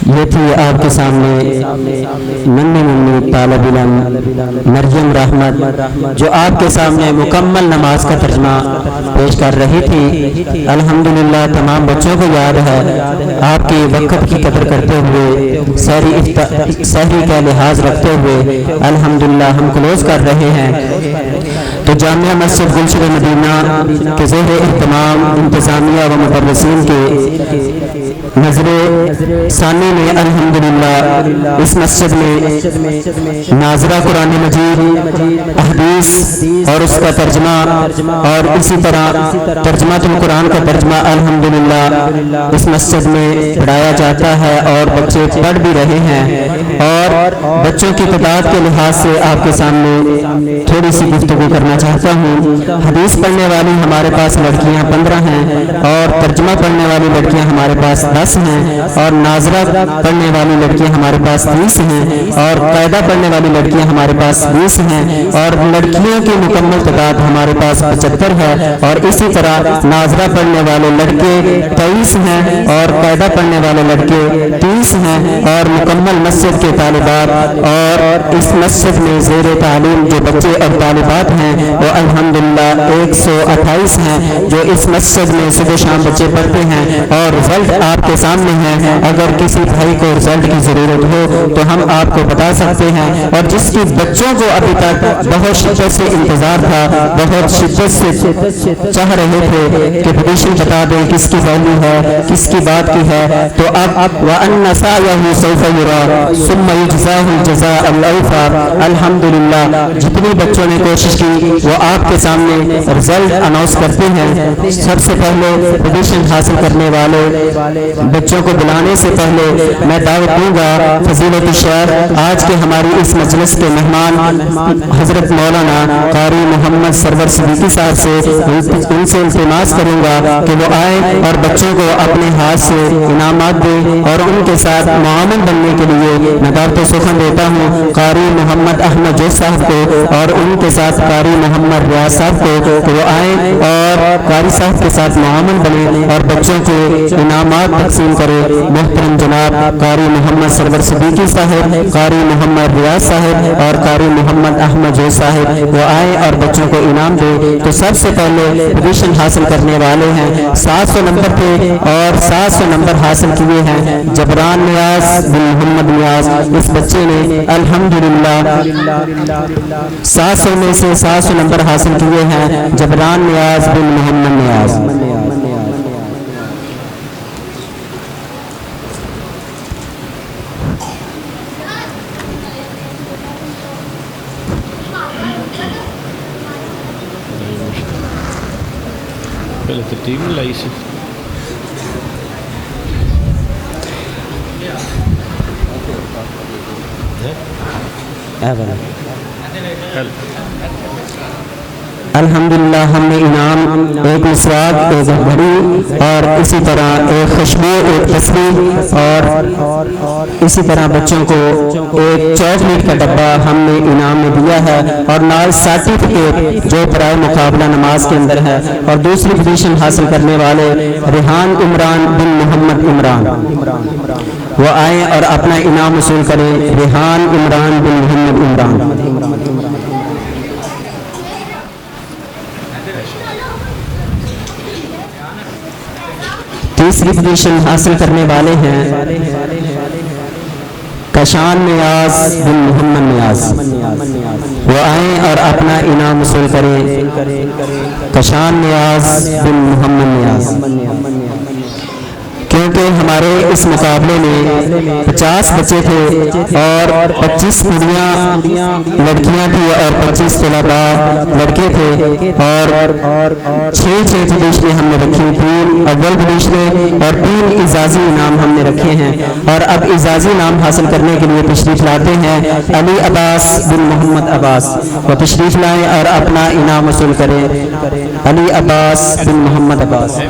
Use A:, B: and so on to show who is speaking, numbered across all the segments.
A: ये थी आपके सामने नन्ही मुन्नी तालिब इल्म मरियम रहमत जो आपके सामने मुकम्मल नमाज का तर्जमा पेश कर रही थी। अल्हम्दुलिल्लाह तमाम बच्चों को याद है आपके वक्त की कदर करते हुए सहरी का लिहाज रखते हुए अल्हम्दुलिल्लाह हम क्लोज कर रहे हैं। तो जामिया मस्जिद गुलशन मदीना के ज़ेरे इहतमाम इंतज़ामिया व मुदर्रिसीन के नजरे सानी में अल्हम्दुलिल्लाह इस मस्जिद में नाज़रा कुरान मजीद हदीस और उसका तर्जमा और इसी तरह तर्जमातुल कुरान का तर्जमा अल्हम्दुलिल्लाह इस मस्जिद में पढ़ाया जाता है और बच्चे पढ़ भी रहे हैं। और बच्चों की तादाद के लिहाज से आपके सामने थोड़ी सी गुफ्तगू करना चाहता हूँ। हदीस पढ़ने वाली हमारे पास लड़कियाँ 15 हैं और तर्जमा पढ़ने वाली लड़कियाँ हमारे पास 10 हैं और नाज़रा पढ़ने वाली लड़कियां हमारे पास 30 हैं और कायदा पढ़ने वाली लड़कियां हमारे पास 20 हैं और लड़कियों की मुकम्मल तादाद हमारे पास 75 है और इसी तरह नाज़रा पढ़ने वाले लड़के 23 हैं और कायदा पढ़ने वाले लड़के 30 हैं और मुकम्मल मस्जिद के तालिबात और इस मस्जिद में ज़ेरे तालीम जो बच्चे और तालिबात हैं वो अल्हम्दुलिल्लाह 128 हैं जो इस मस्जिद में सुबह शाम बच्चे पढ़ते हैं और रिजल्ट आपके सामने है। अगर किसी भाई को रिजल्ट की जरूरत हो तो हम आपको बता सकते हैं और जिसकी बच्चों को अभी तक बहुत शिद्दत से इंतजार था, बहुत शिद्दत से चाह रहे थे कि पोजीशन बता दें किसकी वैल्यू है, किसकी बात की है, तो अब वअन्न सअयहु सौफ युरा सुम्मा युजज़ाहुल जज़ाअल औफा। अल्हम्दुलिल्लाह जितने बच्चों ने कोशिश की वो आपके सामने रिजल्ट अनाउंस करते हैं। सबसे पहले पोजीशन हासिल करने वाले बच्चों को बुलाने से पहले मैं दावत दूंगा फजीलत शेख आज के हमारी इस मजलिस के मेहमान हजरत मौलाना कारी मोहम्मद सरवर सिद्दीकी साहब से उनसे इल्तिमास करूंगा कि वो आए और बच्चों को अपने हाथ से इनामात दें और उनके साथ मुआमिन बनने के लिए मैं दावत सुखन देता हूँ कारी मोहम्मद अहमद जोश साहब को और उनके साथ कारी मोहम्मद रियाज साहब को कि वो आए और कारी साहब के साथ मुआमिन बने और बच्चों को इनामात तकसीम करे। मोहतरम जनाब कारी मोहम्मद सरवर सिद्दीकी साहब, कारी मोहम्मद रियाज साहब और कारी मोहम्मद अहमद जोश साहब वो आए और बच्चों को इनाम दे। तो सबसे पहले पोजीशन हासिल करने वाले हैं 700 नंबर पे और 700 नंबर हासिल किए हैं जबरान नियाज बिन मोहम्मद नियाज। इस बच्चे ने अल्हम्दुलिल्लाह 700 में से 700 नंबर हासिल किए हैं जबरान नियाज बिन मोहम्मद नियाज।
B: पहले तो टीम लाई से
A: अल्हम्दुलिल्लाह हमने इनाम एक मिसवाक, एक घड़ी और इसी तरह एक खुशबू, एक तस्वीर और इसी तरह बच्चों को एक चॉकलेट का डब्बा हमने इनाम में दिया है और नाल सर्टिफिकेट जो बराए मुकाबला नमाज के अंदर है। और दूसरी पोजीशन हासिल करने वाले रेहान इमरान बिन मोहम्मद इमरान वो आए और अपना इनाम वसूल करें। रेहान इमरान बिन मोहम्मद इमरान। तीसरी पोजीशन हासिल करने वाले हैं कशान नियाज बिन मोहम्मद नियाज वो आए और अपना इनाम वसूल करें। कशान नियाज बिन मोहम्मद नियाज। क्योंकि हमारे इस मुकाबले में 50 बच्चे थे और 25 कुड़ियाँ लड़कियाँ थी और 25 तलबा लड़के थे और 6 पोजीशनें हमने रखी, 3 अव्वल पोजीशनें और 3 इजाज़ी इनाम हमने रखे हैं। और अब इजाज़ी इनाम हासिल करने के लिए तशरीफ़ लाते हैं अली अब्बास बिन मोहम्मद अब्बास। वो तशरीफ़ लाएँ और अपना इनाम वसूल करें। अली अब्बास बिन मोहम्मद अब्बास।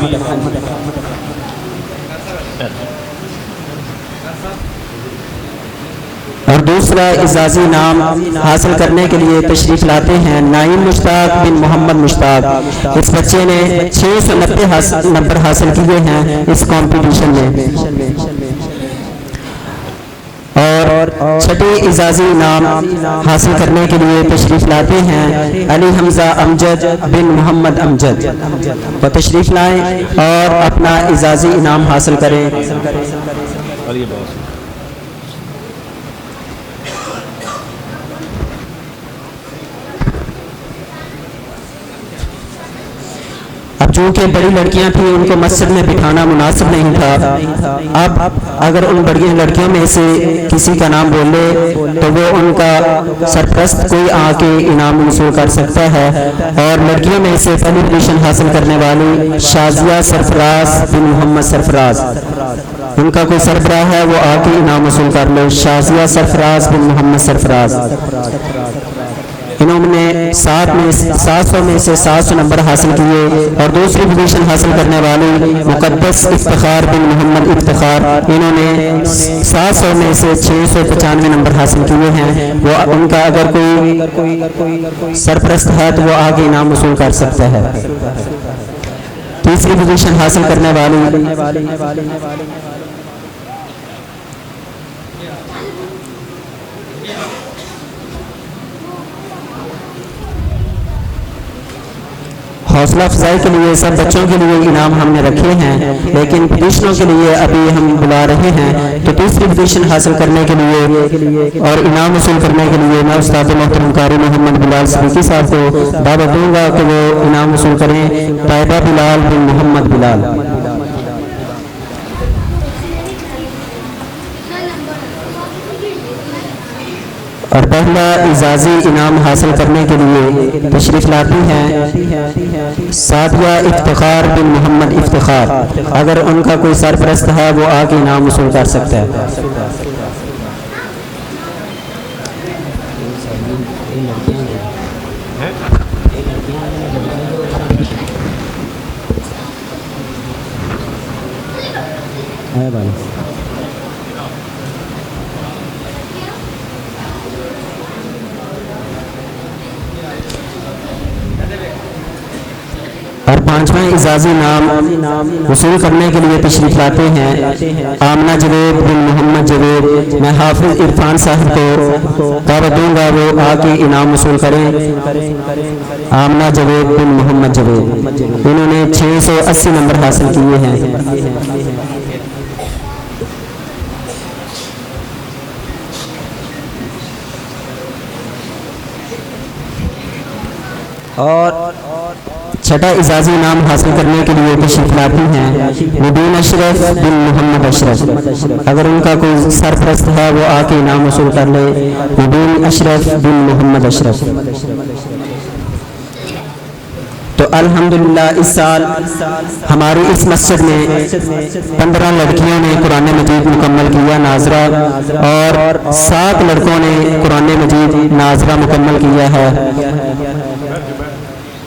A: और दूसरा इजाज़ी नाम हासिल करने के लिए तशरीफ़ लाते हैं नाइम मुश्ताक बिन मोहम्मद मुश्ताक। इस बच्चे ने 690 नंबर हासिल किए हैं इस कंपटीशन में। छठे इजाज़ी इनाम हासिल करने के लिए तशरीफ़ लाते हैं अली हमज़ा अमजद बिन मोहम्मद अमजद। वो तशरीफ़ लाएँ और अपना इजाज़ी इनाम हासिल करें।
B: और ये बॉस
A: अब चूँकि बड़ी लड़कियां थी उनको मस्जिद में बिठाना मुनासिब नहीं था। अब अगर उन बड़ी लड़कियों में से किसी का नाम बोले तो वो उनका सरपरस्त कोई आके इनाम वसूल कर सकता है। और लड़कियों में से पहली पोजीशन हासिल करने वाली शाजिया सरफराज बिन मोहम्मद सरफराज, उनका कोई सरबराह है वो आके इनाम वसूल कर लो। शाजिया सरफराज बिन मोहम्मद सरफराज, इन्होंने 700 में से 700 नंबर हासिल किए। और दूसरी पोजीशन हासिल करने वाली मुकद्दस इफ्तिखार बिन मोहम्मद इफ्तिखार, इन्होंने 700 में से 695 नंबर हासिल किए हैं। वो उनका अगर कोई सरपरस्त है तो वो आगे इनाम वसूल कर सकता है। तीसरी पोजीशन हासिल करने वाली हौसला अफजाई के लिए सब बच्चों के लिए इनाम हमने रखे हैं, लेकिन पोजीशनों के लिए अभी हम बुला रहे हैं। तो तीसरी पोजीशन हासिल करने के लिए और इनाम वसूल करने के लिए मैं उस्ताद मोहतरम कारी मोहम्मद बिलाल सिद्दीकी साहब को दावत दूंगा कि वो इनाम वसूल करें। ताइबा बिलाल बिन मोहम्मद बिलाल। और पहला इजाज़ी इनाम हासिल करने के लिए तशरीफ़ लाती हैं सादिया इफ्तिखार बिन मोहम्मद इफ्तिखार। अगर उनका कोई सरपरस्त है वो आके इनाम वसूल कर सकता है। और पांचवा इजाज़ी नाम वसूल करने के लिए तशरीफ़ लाते हैं आमना जवेद बिन मोहम्मद जवेद। मैं हाफिज इरफान साहब को दावत दूंगा वो आके इनाम वसूल करें। आमना जवेद बिन मोहम्मद जवेद, इन्होंने 680 नंबर हासिल किए हैं। और छठा इजाज़ी इनाम हासिल करने के लिए तशरीफ़ लाती हैं मुबीन अशरफ बिन मोहम्मद अशरफ। अगर उनका कोई सरपरस्त है वो आके इनाम वसूल कर ले। मुबीन अशरफ बिन मोहम्मद अशरफ। तो अल्हम्दुलिल्लाह इस साल हमारी इस मस्जिद में 15 लड़कियों ने कुरान मजीद मुकम्मल किया नाजरा, और 7 लड़कों ने कुरान मजीद नाजरा मुकम्मल किया है।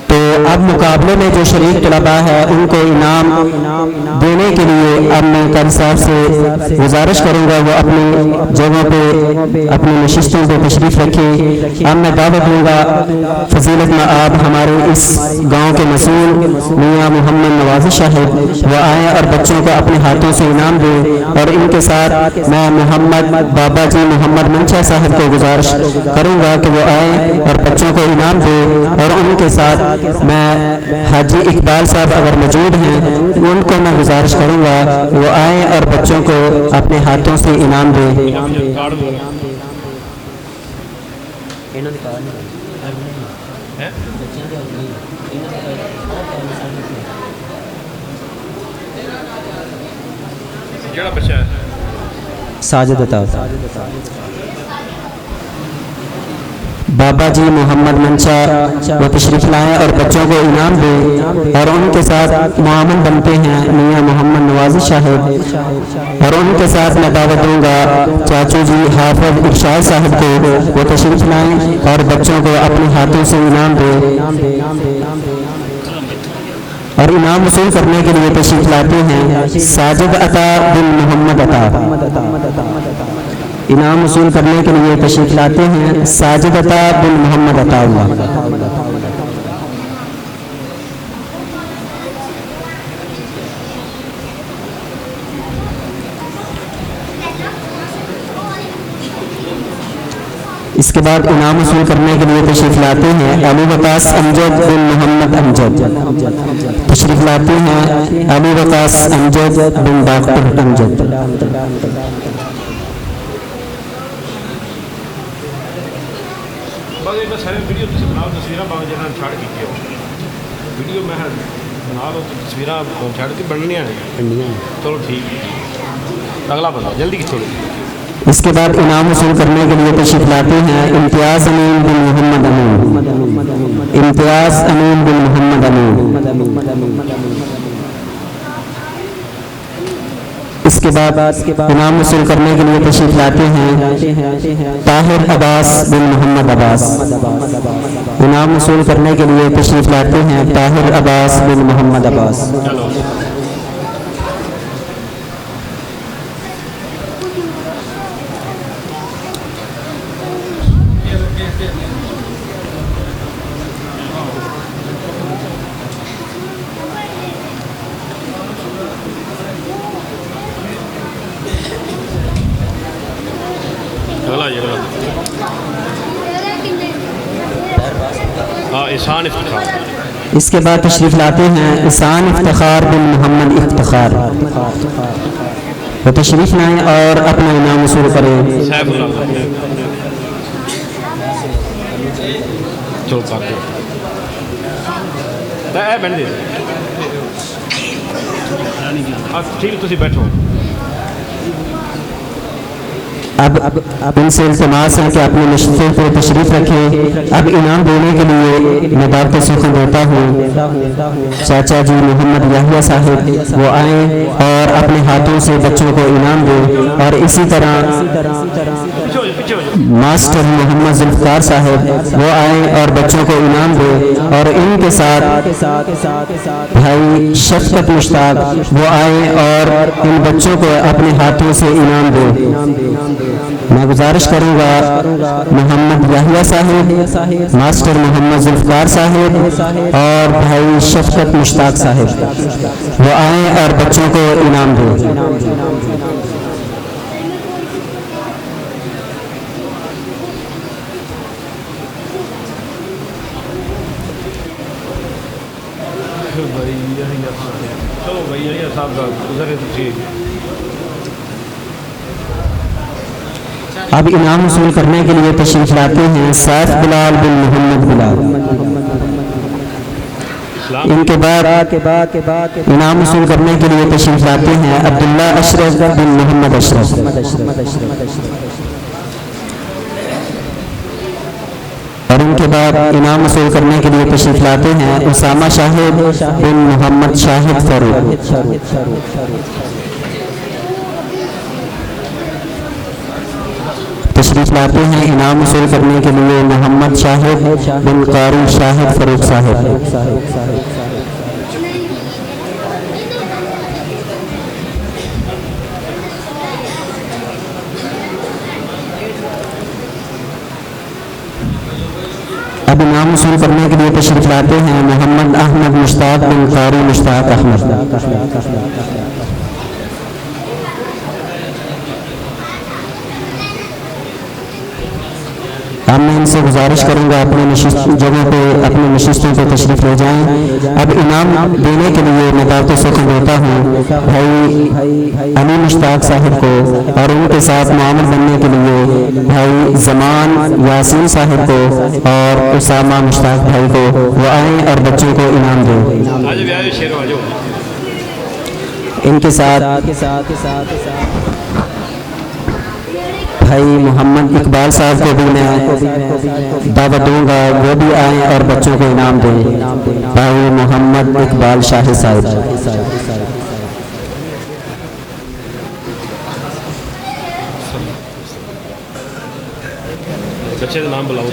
A: तो अब मुकाबले में जो शरीक तलबा है उनको इनाम देने के लिए अब मैं कारी साहब से गुजारिश करूंगा वो अपनी जगहों पे अपनी नशिस्तों पे तशरीफ़ रखें। अब मैं दावत दूंगा फजीलत में आप हमारे इस गांव के मसूल मियाँ मोहम्मद नवाज़ी साहब वो आएँ और बच्चों को अपने हाथों से इनाम दें। और इनके साथ मैं मोहम्मद बाबा जी मोहम्मद मंशा साहब को गुजारिश करूंगा कि वो आएँ और बच्चों को इनाम दें। और उनके साथ मैं हाजी इकबाल साहब अगर मौजूद हैं उनको मैं गुजारिश करूंगा वो आए और बच्चों को अपने हाथों से इनाम दें। साजिद अता बाबा जी मोहम्मद मंशा वो तशरीफ़ लाएँ और बच्चों को इनाम दें। और उनके साथ मुआमन बनते हैं मियाँ मोहम्मद नवाज़ी साहब। और उनके साथ मैं दावत दूंगा चाचू जी हाफिज इरशाद साहब को वो तशरीफ़ लाएँ और बच्चों को अपने हाथों से इनाम दें। और इनाम वसूल करने के लिए तशरीफ़ लाते हैं साजिद अता बिन मोहम्मद अता। इनाम वसूल करने के लिए तशरीफ़ लाते हैं साजिद अता बिन मोहम्मद अता। इसके बाद इनाम वसूल करने के लिए तशरीफ लाते हैं अली वकास अमजद बिन मोहम्मद अमजद। तशरीफ लाते हैं अली वकास अमजद बिन डॉक्टर अमजद।
B: बस एक सारे वीडियो तुम बनाओ तस्वीर भावें जिन्हें छड़ की वीडियो मैं बना लो तस्वीर छड़ के बननिया नहीं। चलो ठीक है अगला बनाओ जल्दी की छोड़ो।
A: इसके बाद इनाम वसूल करने के लिए तशरीफ लाते हैं इम्तियाज़ अमीन बिन मोहम्मद अमीन। इम्तियाज़ अमीन बिन मोहम्मद अमीन। इसके बाद इनाम वसूल करने के लिए तशरीफ लाते हैं ताहिर अब्बास बिन मोहम्मद अब्बास। इनाम वसूल करने के लिए तशरीफ लाते हैं ताहिर अब्बास बिन मोहम्मद अब्बास।
B: अगला ये हाँ ईशान इफ्तिखार।
A: इसके बाद तशरीफ लाते हैं ईशान इफ्तिखार बिन मोहम्मद इफ्तिखार। वो तशरीफ लाएं और अपना इनाम वसूल करें।
B: चलो ठीक तुम बैठो।
A: अब इनसे इल्तिमास है कि अपने नशिस्तों पर तशरीफ रखें। अब इनाम देने के लिए मैं दावत सुखन देता हूँ चाचा जी मोहम्मद याहिया साहिब वो आए और अपने हाथों से बच्चों को इनाम दें। और इसी तरह मास्टर मोहम्मद जुल्फकार साहिब वो आए और बच्चों को इनाम दें। और इनके साथ भाई शफकत मुश्ताक वो आए और इन बच्चों को अपने हाथों से इनाम दें। मैं गुजारिश करूंगा मोहम्मद याहिया साहिब, मास्टर मोहम्मद जुल्फकार साहिब और भाई शफकत मुश्ताक साहिब वो आए और बच्चों को इनाम दें।
B: चलो भैया साहब उधर
A: अब इनाम वसूल करने के लिए तशरीफ लाते हैं सैफ बिलाल बिन मोहम्मद बिलाल। इनके बाद इनाम वसूल करने के लिए तशरीफ लाते हैं अब्दुल्ला अशरफ बिन मोहम्मद अशरफ। और इनके बाद इनाम वसूल करने के लिए तशरीफ लाते हैं उसामा शाहिद बिन मोहम्मद शाहिद फरूक। तशरीफ लाते हैं इनाम वसूल करने के लिए मोहम्मद शाहिद बिन कारी शाहिद फरूक साहिब। अब इनाम वसूल करने के लिए तशरीफ लाते हैं मोहम्मद अहमद मुश्ताक बिन कारी मुश्ताक अहमद। अब मैं इनसे गुजारिश करूंगा अपने जगहों पे अपनी नशिस्तों पे तशरीफ ले जाएं। अब इनाम देने के लिए मैं दावत सुखन देता हूँ भाई अली मुश्ताक साहिब को और उनके साथ मामूल बनने के लिए भाई जमान यासीन साहिब को और उसामा मुश्ताक भाई को वो आए और बच्चों को इनाम दें। इनके साथ भाई मोहम्मद इकबाल साहब को भी मैं दावत दूंगा वो भी आए और बच्चों को इनाम दें। भाई मोहम्मद इकबाल शाही साहब।
B: बच्चे का नाम बुलाओ।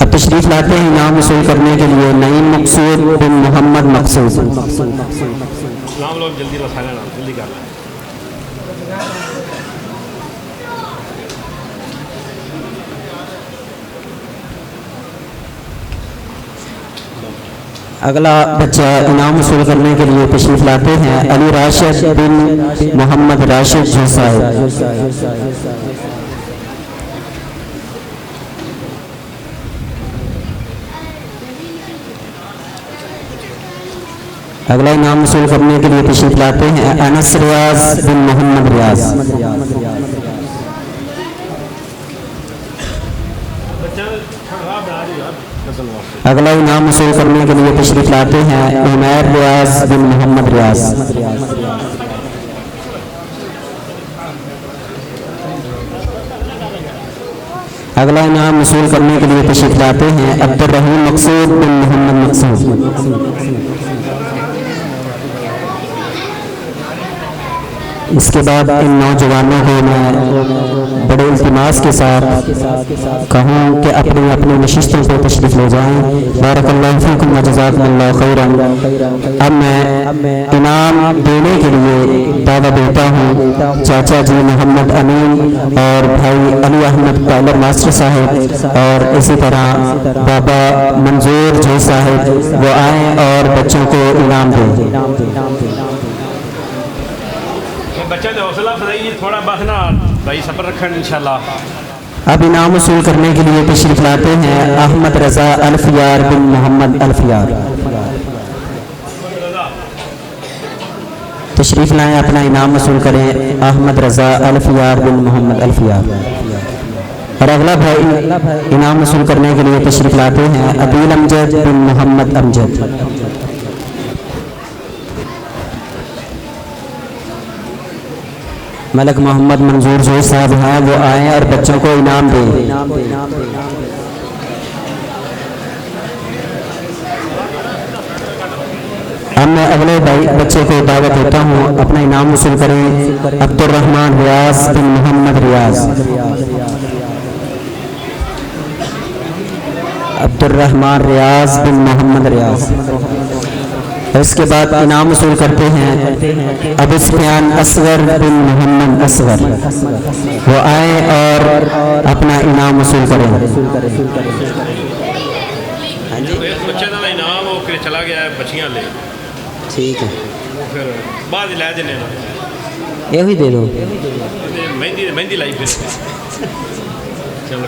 A: अब तशरीफ लाते हैं इनाम वसूल करने के लिए नईम मकसूद बिन मोहम्मद मकसूद।
B: नाम लो जल्दी जल्दी कर।
A: अगला बच्चा इनाम वसूल करने के लिए तशरीफ लाते हैं अली राशिद बिन मोहम्मद राशिद जो साहिब। अगला इनाम वसूल करने के लिए तशरीफ लाते हैं अनस रियाज बिन मोहम्मद रियाज। अगला इनाम वसूल करने के लिए तशरीफ लाते हैं उमैर रियाज बिन मोहम्मद रियाज। अगला इनाम वसूल करने के लिए तशरीफ लाते हैं अब्दुर्रहीम मकसूद बिन मोहम्मद मकसूद। इसके बाद इन नौजवानों को मैं बड़े इल्तिमास के साथ कहूँ कि अपनी अपनी नशिस्तों पर तशरीफ़ ले जाएँ। बारकल्लाहु फीकुम व जज़ाकुमुल्लाहु खैरन। अब मैं इनाम देने के लिए दावा देता हूँ चाचा जी मोहम्मद अमीन और भाई अली अहमद टाइलर मास्टर साहब और इसी तरह बाबा मंजूर जो साहब वो आएँ और बच्चों को इनाम दें।
B: बच्चा ने हौसला अफजाई थोड़ा बस ना भाई सब्र रखन इंशाल्लाह।
A: अब इनाम वसूल करने के लिए तशरीफ लाते हैं अहमद रजा अल्फियार बिन मोहम्मद अल्फियार। तशरीफ लाएं, अपना इनाम वसूल करें अहमद रजा अल्फियार बिन मोहम्मद अल्फियार। और अगला भाई इनाम वसूल करने के लिए तशरीफ लाते हैं अदील अमजद बिन मोहम्मद अमजद। मलक मोहम्मद मंजूर जो साहब हैं वो आए और बच्चों को इनाम दें। अब मैं अगले बच्चे को दावत देता हूँ अपना इनाम वसूल करें अब्दुर्रहमान रियाज बिन मोहम्मद रियाज। अब्दुर्रहमान रियाज बिन मोहम्मद रियाज। इसके बाद इनाम वसूल करते हैं अबू सुफियान असगर बिन मोहम्मद असगर। वो आए और अपना इनाम वसूल करें।
B: बच्चे का इनाम वो फिर चला गया है बच्चियां ले।
A: ठीक है
B: फिर बाद लै देने
A: ये ही दे दो
B: मेहंदी मेहंदी लाई फिर चलो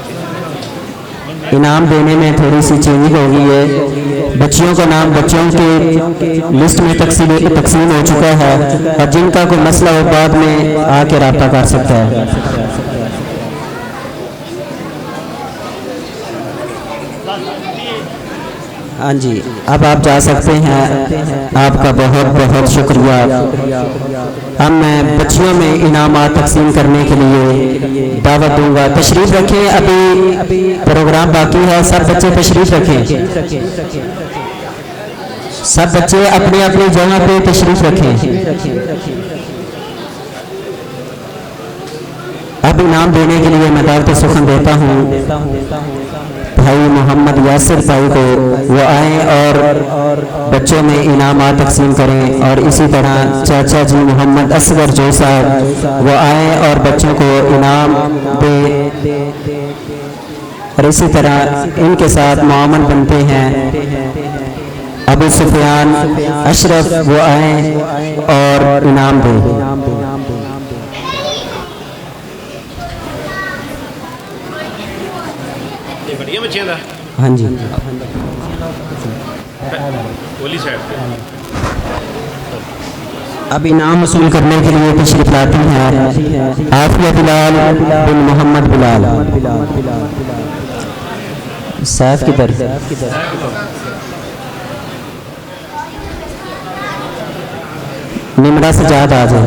A: इनाम देने में थोड़ी सी चेंजिंग हो गई है। बच्चियों का नाम बच्चों के लिस्ट में तकसीम हो चुका है और जिनका कोई मसला हो बाद में आके रब्ता कर सकता है। हाँ जी, अब आप जा सकते हैं। आपका बहुत बहुत शुक्रिया। अब मैं बच्चियों में इनामात तकसीम करने के लिए दावत दूंगा। तशरीफ़ रखें, अभी प्रोग्राम बाकी है। सब बच्चे तशरीफ़ रखें। सब बच्चे अपने अपनी जगह पे तशरीफ़ रखें। अब इनाम देने के लिए मैं दावत सुखन देता हूँ भाई मोहम्मद यासिर भाई को। वो आए और बच्चों में इनामात तकसीम करें। और इसी तरह चाचा जी मोहम्मद असगर जो साहब वो आए और बच्चों को इनाम दें। और इसी तरह इनके साथ मामन बनते हैं अबू सुफियान अशरफ। वो आए और इनाम दें।
B: बढ़िया बच्चियां दा।
A: हाँ जी,
B: ओली साइड पे।
A: अब इनाम वसूल करने के लिए तशरीफ लाती हैं आफिया बिलाल बिन मोहम्मद बिलाल। सैफ की तरफ निमरा से जाद आ जाए।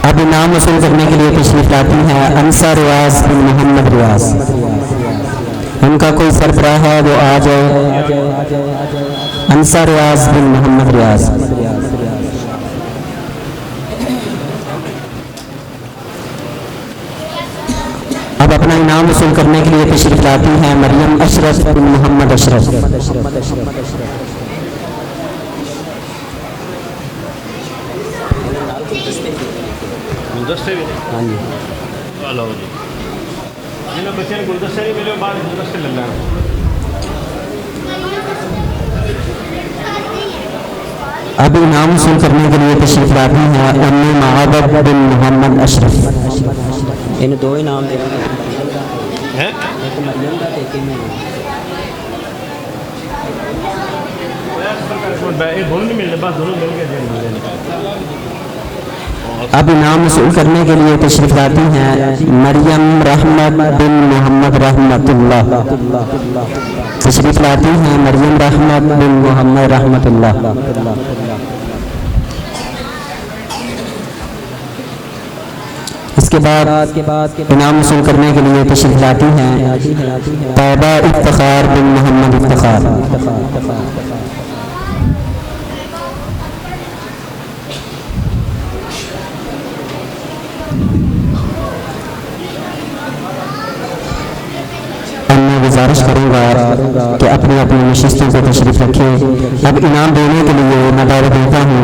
A: अब इनाम वसूल करने के लिए तशरीफ लाती हैं अंसा रियाज बिन मोहम्मद रियाज। उनका कोई सरबराह है वो आ जाए। अंसा रियाज बिन मोहम्मद रियाज। अब अपना इनाम वसूल करने के लिए तशरीफ लाती हैं मरियम अशरफ बिन मोहम्मद अशरफ।
B: गुलदस्ते भी।
A: हाँ जी,
B: लो जी जिन्हें बच्चे ने गुलदस्ते नहीं मिले बाद गुलदस्ते ले लेना।
A: अब इनाम वसूल करने के लिए तशरीफ लाती हैं उम्मे महाबत बिन मोहम्मद अशरफ। इन दो इनाम दे
B: हैं दोनों नहीं मिलने, बस दोनों मिल के
A: अब इनाम वसूल करने के लिए तशरीफ लाती हैं मरियम रहमत बिन मोहम्मद रहमतुल्लाह। तशरीफ लाती हैं मरियम रहमत बिन मोहम्मद रहमतुल्लाह। इसके बाद इनाम वसूल करने के लिए तशरीफ लाती हैं तैयबा इफ्तिखार बिन मोहम्मद इफ्तिखार। गुजारिश करूँगा कि अपनी अपनी नशिस्तों पर तशरीफ रखें। अब इनाम देने के लिए मैं दावत देता हूँ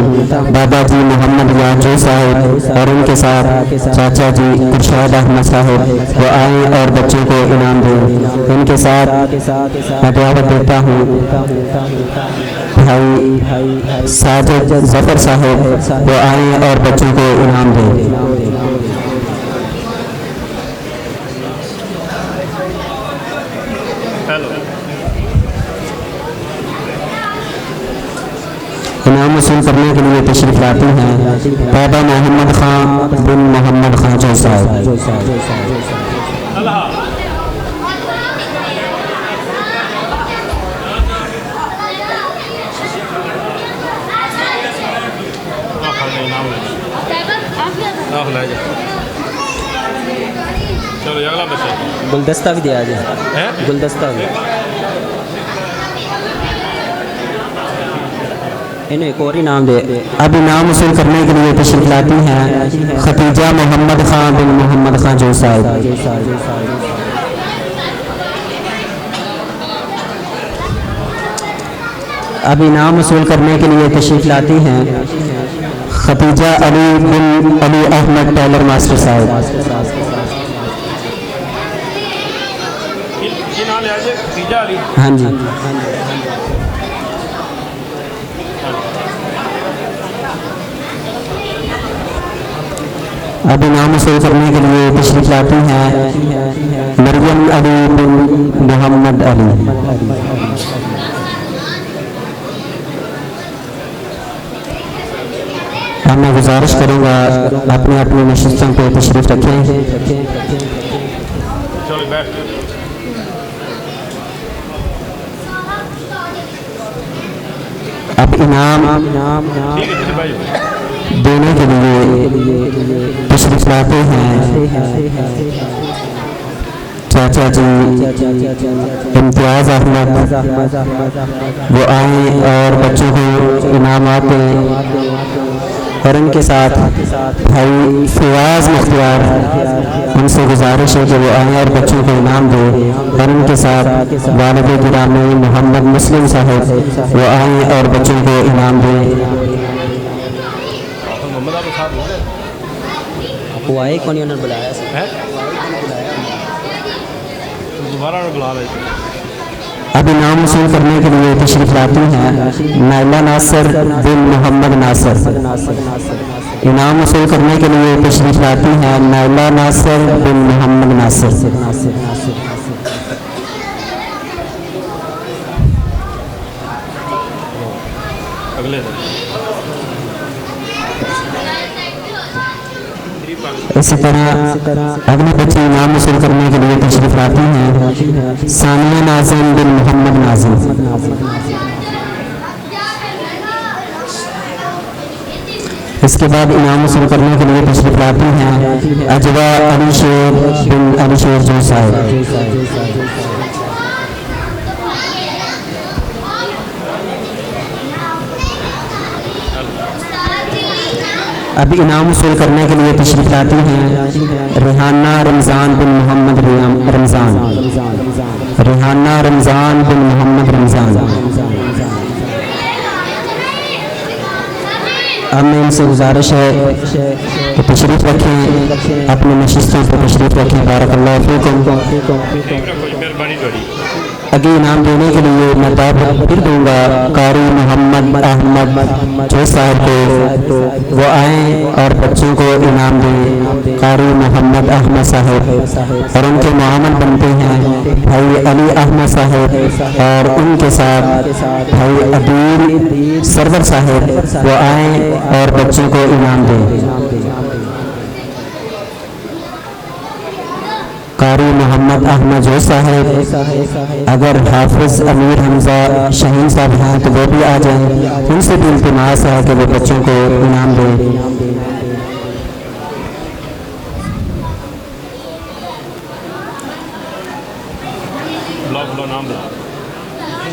A: बाबा जी मोहम्मद याजू साहब और उनके साथ चाचा जी इरशाद अहमद साहब वो आए और बच्चों को इनाम दें। इनके साथ मैं दावत देता हूँ भाई साजिद जफर साहब वो आए और बच्चों को इनाम दें। इनाम वसूल करने के लिए तशरीफ लाती हैं बाबा मोहम्मद खां बिन मोहम्मद खां जो साहब।
B: चलो अगला बच्चा
A: गुलदस्ता भी दिया जाए, गुलदस्ता भी इन्हें एक और इनाम दे। अब इनाम वसूल करने के लिए तशरीफ लाती हैं खतीजा मोहम्मद खां बिन मोहम्मद खां जो साहब। अब इनाम वसूल करने के लिए तशरीफ लाती हैं खतीजा अली बिन अली अहमद टेलर मास्टर साहब। हाँ जी। अब इनाम वसूल करने के लिए तशरीफ लाती हैं मरियम अली बिन मोहम्मद अली। अब मैं गुजारिश करूँगा अपनी अपनी नशिस्तों पर तशरीफ रखें। अब इनाम देने के लिए तशरीफ लाते हैं चाचा जी इम्तियाज़ अहमद वो आए और बच्चों को इनामात दें। और इनके साथ भाई फयाज मुख्तियार उनसे गुजारिश है कि वो आए और बच्चों को इनाम दें। और इनके साथ वालिद गिरामी मोहम्मद मुस्लिम साहब वो आए और बच्चों को इनाम दें। वो आए कौन उन्होंने बुलाया है? अब इनाम वसूल करने के लिए तशरीफ लाती हैं नाइला नासिर बिन मोहम्मद नासिर। इनाम वसूल करने के लिए तशरीफ लाती हैं नाइला नासिर बिन मोहम्मद नासिर। इसी तरह अगली बच्ची इनाम वसूल करने के लिए तशरीफ लाती हैं सानिया नाज़िम बिन मोहम्मद नाज़िम। इसके बाद इनाम वसूल करने के लिए तशरीफ लाती हैं अजवा अली शेर बिन अली शेर जो साहब। अब इनाम वसूल करने के लिए तशरीफ लाती हैं रिहाना रमज़ान बिन मोहम्मद रमज़ान। रिहाना रमज़ान बिन मोहम्मद रमज़ान। अब मैं इनसे गुजारिश है कि तशरीफ़ रखें, अपनी नशिस्तों पर तशरीफ़ रखें। बारकल्लाहु फीकुम। आगे इनाम देने के लिए मैं दावत फिर दूंगा कारी मोहम्मद अहमद जो साहब को, वो आएँ और बच्चों को इनाम दें। कारी मोहम्मद अहमद साहब और उनके मोहम्मद बनते हैं भाई अली अहमद साहब और उनके साथ भाई अदील सरवर साहब, वो आएँ और बच्चों को इनाम दें। कारी मोहम्मद अहमद जो साहब, अगर हाफिज अमीर हमजा शहीन साहब हैं तो वो भी आ जाएं। उनसे भी इल्तिमास है कि वो बच्चों को इनाम दें।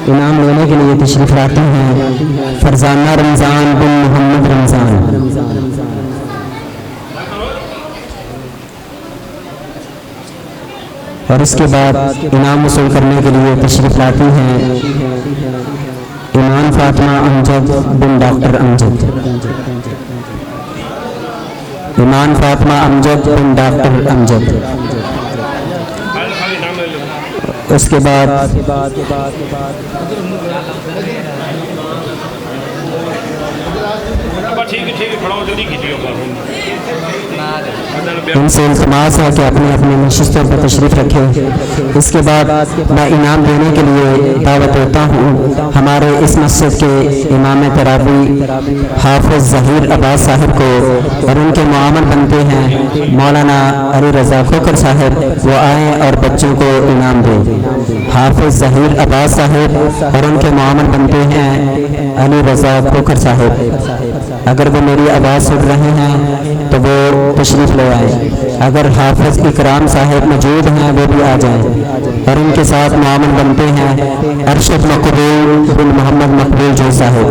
A: इनाम लेने के लिए तशरीफ लाते हैं फरजाना रमज़ान बिन मोहम्मद रमज़ान। और इसके बाद इनाम वसूल करने के लिए तशरीफ लाती हैं ईमान फातिमा अमजद बिन डॉक्टर अमजद। ईमान फातिमा अमजद बिन डॉक्टर अमजद। उसके बाद इनसे इल्तिमास है कि अपने अपने नशिस्तों पर तशरीफ़ रखें। इसके बाद मैं इनाम देने के लिए दावत देता हूँ हमारे इस मस्जिद के इमाम तरावी हाफिज़ ज़हीर अब्बास साहब को, और उनके मुआमल बनते हैं मौलाना अली रज़ा खोकर साहब, वो आएँ और बच्चों को इनाम दें। हाफिज़ ज़हीर अब्बास साहब और उनके मुआमल बनते हैं अली रज़ा खोकर साहब। अगर वो मेरी आवाज़ सुन रहे हैं तो वो तशरीफ़ ले आए। अगर हाफिज़ इकराम साहब मौजूद हैं वो भी आ जाएं। और उनके साथ मामून बनते हैं अरशद मकबूल बिन मोहम्मद मकबूल जो साहब।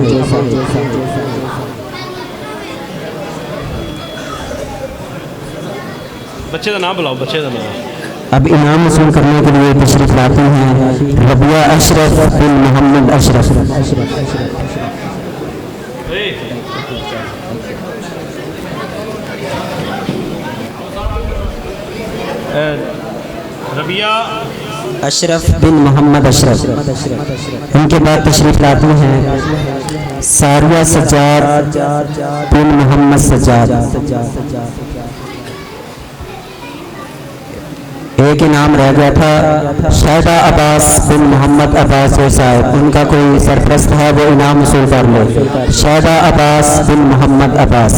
B: बच्चे का नाम बुलाओ, बच्चे का नाम।
A: अब इनाम वसूल करने के लिए तशरीफ़ लाते हैं रबिया अशरफ बिन मोहम्मद अशरफ।
B: रबिया
A: अशरफ बिन मोहम्मद अशरफ। इनके बाद तशरीफ़ लाती हैं सारिया सज्जाद बिन मोहम्मद सज्जाद। एक इनाम रह गया था शायदा अब्बास बिन मोहम्मद अब्बास साहब, उनका कोई सरपरस्त है वो इनाम वसूल कर लो। शायदा अब्बास बिन मोहम्मद अब्बास।